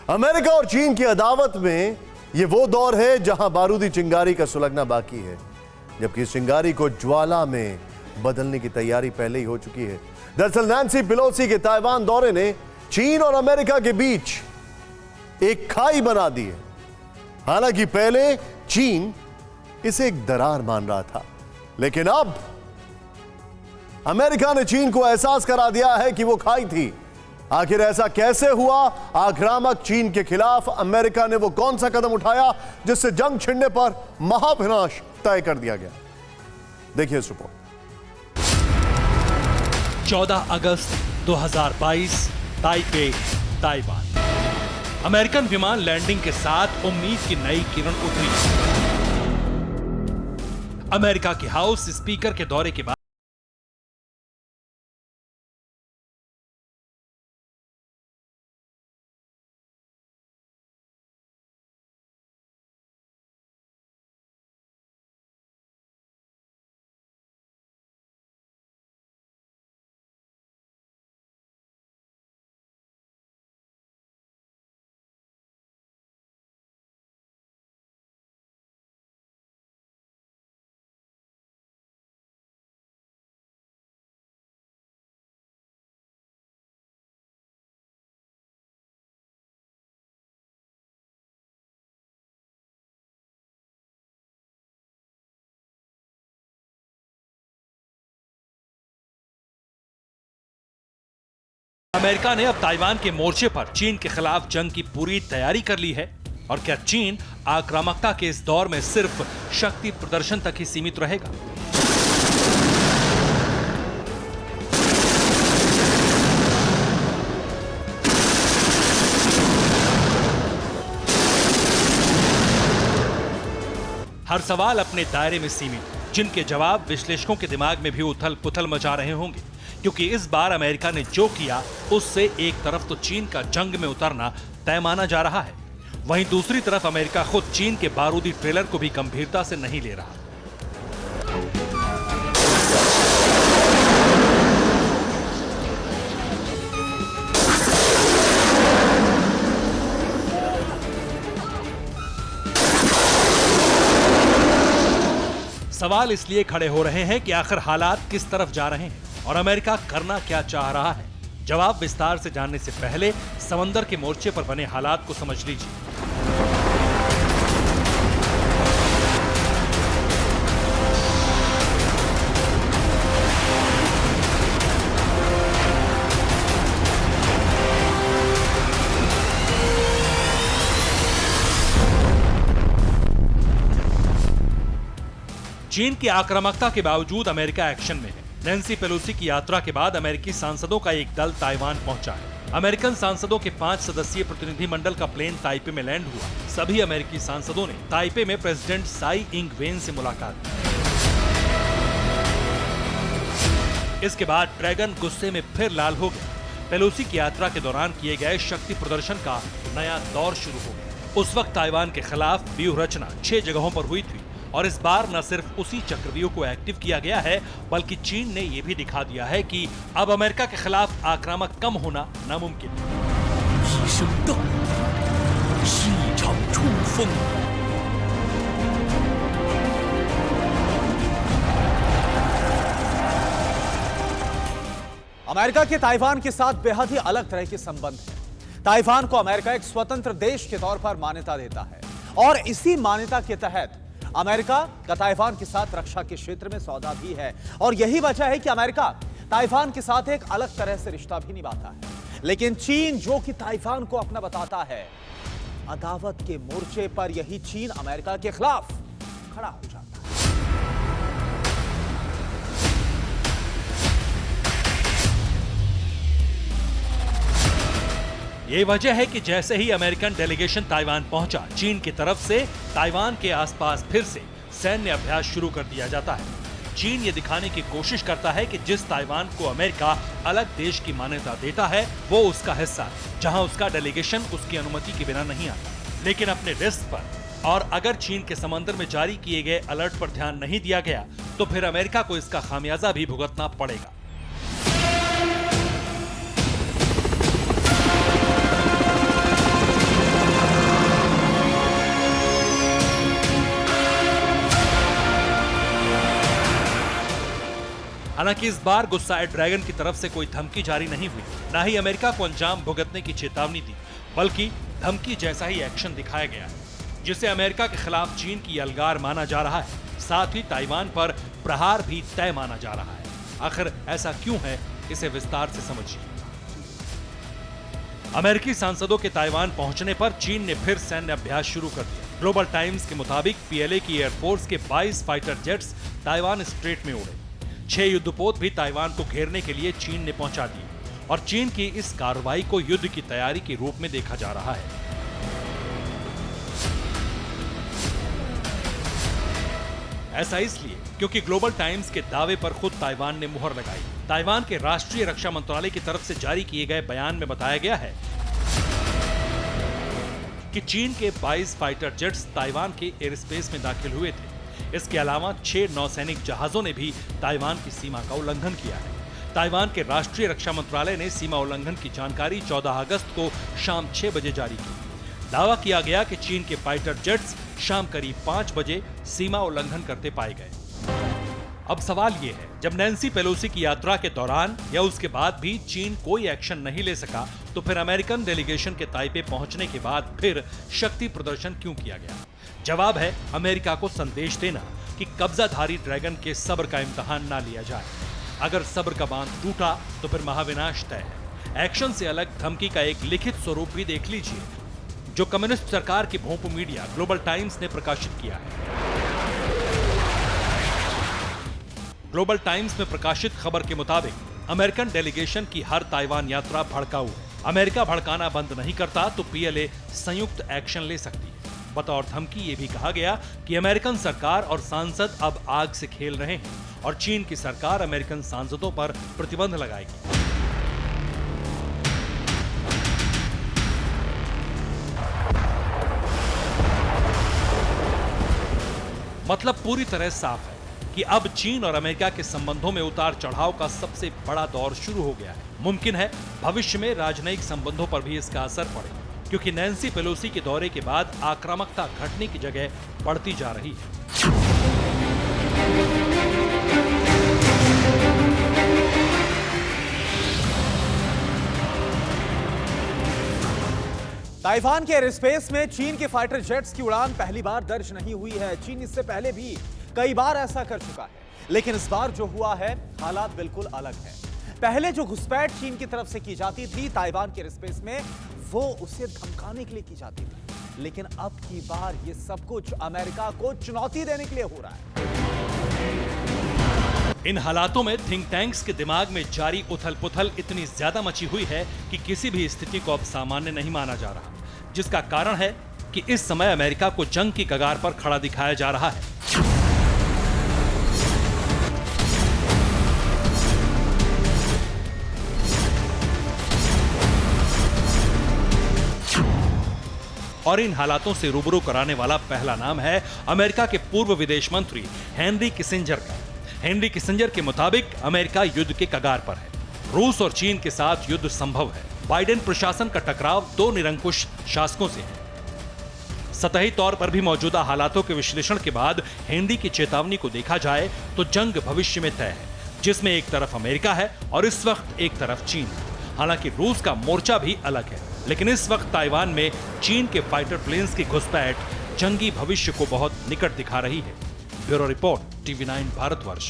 America और चीन की अदावत में यह वो दौर है जहां बारूदी चिंगारी का सुलगना बाकी है, जबकि इस चिंगारी को ज्वाला में बदलने की तैयारी पहले ही हो चुकी है। दरअसल नैन्सी पेलोसी के ताइवान दौरे ने चीन और अमेरिका के बीच एक खाई बना दी है। हालांकि पहले चीन इसे एक दरार मान रहा था, लेकिन अब अमेरिका ने चीन को एहसास करा दिया है कि वो खाई थी। आखिर ऐसा कैसे हुआ? आक्रामक चीन के खिलाफ अमेरिका ने वो कौन सा कदम उठाया जिससे जंग छिड़ने पर महाविनाश तय कर दिया गया? देखिए इस रिपोर्ट। 14 अगस्त 2022 ताइपे, ताइवान। अमेरिकन विमान लैंडिंग के साथ उम्मीद की नई किरण उतरी। अमेरिका के हाउस स्पीकर के दौरे के बाद अमेरिका ने अब ताइवान के मोर्चे पर चीन के खिलाफ जंग की पूरी तैयारी कर ली है। और क्या चीन आक्रामकता के इस दौर में सिर्फ शक्ति प्रदर्शन तक ही सीमित रहेगा? हर सवाल अपने दायरे में सीमित, जिनके जवाब विश्लेषकों के दिमाग में भी उथल पुथल मचा रहे होंगे, क्योंकि इस बार अमेरिका ने जो किया उससे एक तरफ तो चीन का जंग में उतरना तय माना जा रहा है, वहीं दूसरी तरफ अमेरिका खुद चीन के बारूदी ट्रेलर को भी गंभीरता से नहीं ले रहा। सवाल इसलिए खड़े हो रहे हैं कि आखिर हालात किस तरफ जा रहे हैं और अमेरिका करना क्या चाह रहा है। जवाब विस्तार से जानने से पहले समंदर के मोर्चे पर बने हालात को समझ लीजिए। चीन की आक्रामकता के बावजूद अमेरिका एक्शन में है। नैन्सी पेलोसी की यात्रा के बाद अमेरिकी सांसदों का एक दल ताइवान पहुंचा है। अमेरिकन सांसदों के 5 सदस्यीय प्रतिनिधिमंडल का प्लेन ताइपे में लैंड हुआ। सभी अमेरिकी सांसदों ने ताइपे में प्रेसिडेंट साई इंग वेन से मुलाकात की। इसके बाद ड्रैगन गुस्से में फिर लाल हो गया। पेलोसी की यात्रा के दौरान किए गए शक्ति प्रदर्शन का नया दौर शुरू हो गया। उस वक्त ताइवान के खिलाफ व्यूह रचना 6 जगहों पर हुई थी और इस बार न सिर्फ उसी चक्रव्यूह को एक्टिव किया गया है, बल्कि चीन ने यह भी दिखा दिया है कि अब अमेरिका के खिलाफ आक्रामक कम होना नामुमकिन है। अमेरिका के ताइवान के साथ बेहद ही अलग तरह के संबंध हैं। ताइवान को अमेरिका एक स्वतंत्र देश के तौर पर मान्यता देता है और इसी मान्यता के तहत अमेरिका का ताइवान के साथ रक्षा के क्षेत्र में सौदा भी है और यही वजह है कि अमेरिका ताइवान के साथ एक अलग तरह से रिश्ता भी निभाता है। लेकिन चीन जो कि ताइवान को अपना बताता है, अदावत के मोर्चे पर यही चीन अमेरिका के खिलाफ खड़ा हो जाता है। ये वजह है कि जैसे ही अमेरिकन डेलीगेशन ताइवान पहुंचा, चीन की तरफ से ताइवान के आसपास फिर से सैन्य अभ्यास शुरू कर दिया जाता है। चीन ये दिखाने की कोशिश करता है कि जिस ताइवान को अमेरिका अलग देश की मान्यता देता है, वो उसका हिस्सा है, जहां उसका डेलीगेशन उसकी अनुमति के बिना नहीं आता, लेकिन अपने रिस्क पर। और अगर चीन के समंदर में जारी किए गए अलर्ट पर ध्यान नहीं दिया गया, तो फिर अमेरिका को इसका खामियाजा भी भुगतना पड़ेगा। हालांकि इस बार गुस्साए ड्रैगन की तरफ से कोई धमकी जारी नहीं हुई, न ही अमेरिका को अंजाम भुगतने की चेतावनी दी, बल्कि धमकी जैसा ही एक्शन दिखाया गया है, जिसे अमेरिका के खिलाफ चीन की अलगार माना जा रहा है। साथ ही ताइवान पर प्रहार भी तय माना जा रहा है। आखिर ऐसा क्यों है, इसे विस्तार से समझिए। अमेरिकी सांसदों के ताइवान पहुंचने पर चीन ने फिर सैन्य अभ्यास शुरू कर दिया। ग्लोबल टाइम्स के मुताबिक पीएलए की एयरफोर्स के 22 फाइटर जेट्स ताइवान स्ट्रेट में उड़े। 6 युद्धपोत भी ताइवान को घेरने के लिए चीन ने पहुंचा दिए और चीन की इस कार्रवाई को युद्ध की तैयारी के रूप में देखा जा रहा है। ऐसा इसलिए क्योंकि ग्लोबल टाइम्स के दावे पर खुद ताइवान ने मुहर लगाई। ताइवान के राष्ट्रीय रक्षा मंत्रालय की तरफ से जारी किए गए बयान में बताया गया है कि चीन के 22 फाइटर जेट्स ताइवान के एयर स्पेस में दाखिल हुए थे। इसके अलावा 6 नौसैनिक जहाजों ने भी ताइवान की सीमा का उल्लंघन किया है। ताइवान के राष्ट्रीय रक्षा मंत्रालय ने सीमा उल्लंघन की जानकारी 14 अगस्त को शाम 6 बजे जारी की। दावा किया गया कि चीन के फाइटर जेट्स शाम करीब 5 बजे सीमा उल्लंघन करते पाए गए। अब सवाल यह है, जब नैन्सी पेलोसी की यात्रा के दौरान या उसके बाद भी चीन कोई एक्शन नहीं ले सका, तो फिर अमेरिकन डेलीगेशन के ताइपे पहुंचने के बाद फिर शक्ति प्रदर्शन क्यों किया गया? जवाब है अमेरिका को संदेश देना कि कब्जाधारी ड्रैगन के सब्र का इम्तिहान ना लिया जाए। अगर सब्र का बांध टूटा तो फिर महाविनाश तय है। एक्शन से अलग धमकी का एक लिखित स्वरूप भी देख लीजिए, जो कम्युनिस्ट सरकार की भोंपू मीडिया ग्लोबल टाइम्स ने प्रकाशित किया है। ग्लोबल टाइम्स में प्रकाशित खबर के मुताबिक अमेरिकन डेलीगेशन की हर ताइवान यात्रा भड़काऊ है। अमेरिका भड़काना बंद नहीं करता तो पीएलए संयुक्त एक्शन ले सकती है। बतौर धमकी ये भी कहा गया कि अमेरिकन सरकार और सांसद अब आग से खेल रहे हैं और चीन की सरकार अमेरिकन सांसदों पर प्रतिबंध लगाएगी। मतलब पूरी तरह साफ है कि अब चीन और अमेरिका के संबंधों में उतार चढ़ाव का सबसे बड़ा दौर शुरू हो गया है। मुमकिन है भविष्य में राजनयिक संबंधों पर भी इसका असर पड़े, क्योंकि नैन्सी पेलोसी के दौरे के बाद आक्रामकता घटने की जगह बढ़ती जा रही है। ताइवान के एयर स्पेस में चीन के फाइटर जेट्स की उड़ान पहली बार दर्ज नहीं हुई है। चीन इससे पहले भी कई बार ऐसा कर चुका है, लेकिन इस बार जो हुआ है हालात बिल्कुल अलग है। पहले जो घुसपैठ चीन की तरफ से की जाती थी ताइवान के एयर स्पेस में, वो उसे धमकाने के लिए की जाती थी, लेकिन अब की बार ये सब कुछ अमेरिका को चुनौती देने के लिए हो रहा है। इन हालातों में थिंक टैंक्स के दिमाग में जारी उथल पुथल इतनी ज्यादा मची हुई है कि किसी भी स्थिति को अब सामान्य नहीं माना जा रहा, जिसका कारण है कि इस समय अमेरिका को जंग की कगार पर खड़ा दिखाया जा रहा है। और इन हालातों से रूबरू कराने वाला पहला नाम है अमेरिका के पूर्व विदेश मंत्री हेनरी किसिंजर का। हेनरी किसिंजर के मुताबिक अमेरिका युद्ध के कगार पर है। रूस और चीन के साथ युद्ध संभव है। बाइडेन प्रशासन का टकराव 2 निरंकुश शासकों से है। सतही तौर पर भी मौजूदा हालातों के विश्लेषण के बाद हेनरी की चेतावनी को देखा जाए तो जंग भविष्य में तय है, जिसमें एक तरफ अमेरिका है और इस वक्त एक तरफ चीन है। हालांकि रूस का मोर्चा भी अलग है, लेकिन इस वक्त ताइवान में चीन के फाइटर प्लेन्स की घुसपैठ जंगी भविष्य को बहुत निकट दिखा रही है। Bureau report, TV9 Bharatvarsh.